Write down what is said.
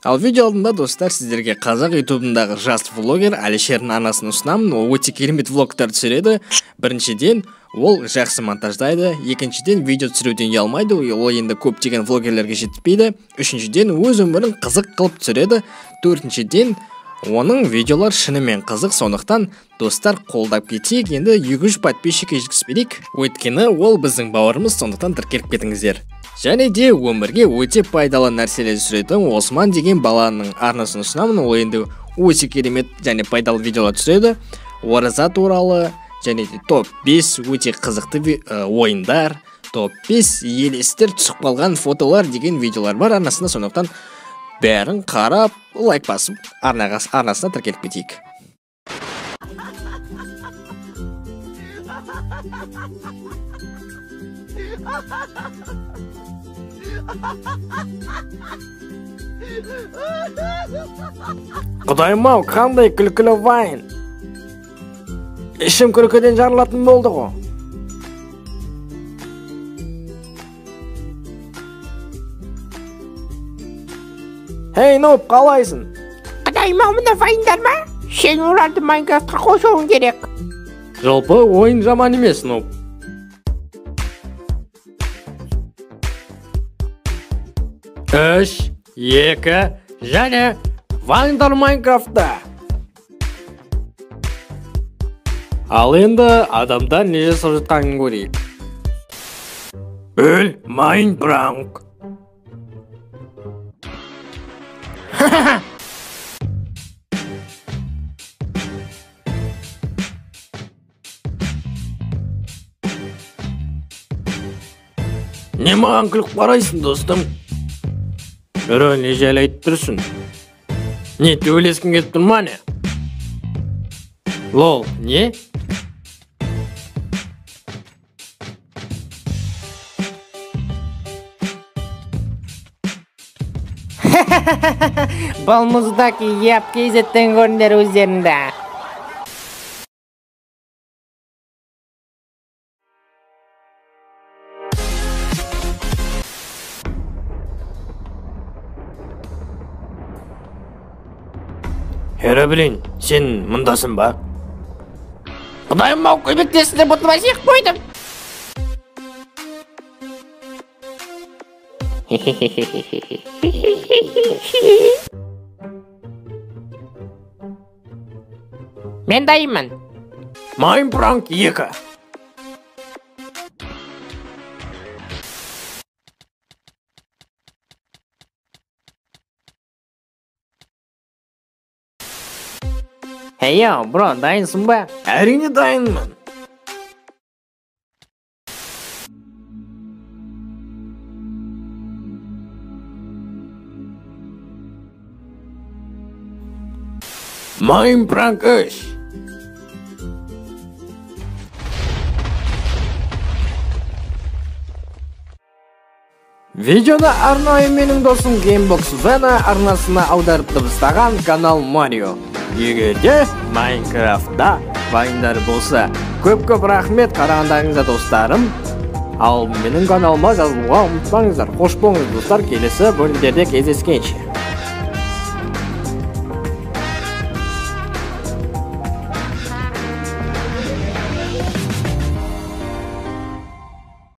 Ал видео алдында достар, сіздерге қазақ ютубындағы жас влогер Алишердің анасын ұсынамын. Ол өте керемет влогтар түсіреді. Біріншіден, ол жақсы монтаждайды. Екіншіден, видео түсіруден ұялмайды. Ол енді көптеген влогерлерге жетпейді. Үшіншіден, өз өмірін қызық қылып түсіреді. Төртіншіден, оның видеолар шынымен қызық, сондықтан достар қолдап кетейік. Енді 200 подписчикке жеткізбейік. Өйткені ол біздің бауырымыз, сондықтан тіркеліп кетіңіздер. Және де өмірге өте пайдалы нәрселер түсіретін Осман деген баланың арнасын ұсынамын. Ол енді өте керемет және пайдалы видеолар түсіреді. Ораза туралы және де топ-5 өте қызықты ойындар, топ-5 елестер, түсіп қалған фотолар деген видеолар бар арнасында, сондықтан бәрін қарап, лайк басып, арнасына тіркеліп кетейік. Құдайым-ау, қандай күлкілі вайн. Ішім күлкіден жарылатын болды ғой. Хей, Ноб, қалайсың? Құдайым-ау, мына вайндар ма? Сен оларды Майнкрафтқа қосуың керек. Жалпы ойын жаман емес, Ноб. 3, 2, және вайндар Майнкрафтта. Ал енді адамдар не жасап жатқанын көрейік. Өл Майнпранк. Не маған күліп қарайсың, достым? Үрі, не жайлы айтып тұрсың? Не, төбелескің кетіп тұрма не? Лол, не? Балмұздаки еп кезеттен көріндер өздерінде. Блин, сен мұндасың ба? Құдайым-ау, көмектесіңдер, бұтып асиық қойдым. Мен дайынмын. Майнпранк 2. Ей-ау, бро, дайынсың ба? Әрине дайынмын. Майнпранк 3. Видеоны арнайы менің досым Gamebox Vena арнасына аударып дыбыстаған канал Марио. Егерде Майнкрафтта вайндар болса, көп-көп рахмет қарағандарыңызға достарым. Ал менің каналыма жазылуға ұмытпаңыздар. Қош болыңыз достар, келесі бөлімдерде кездескенше.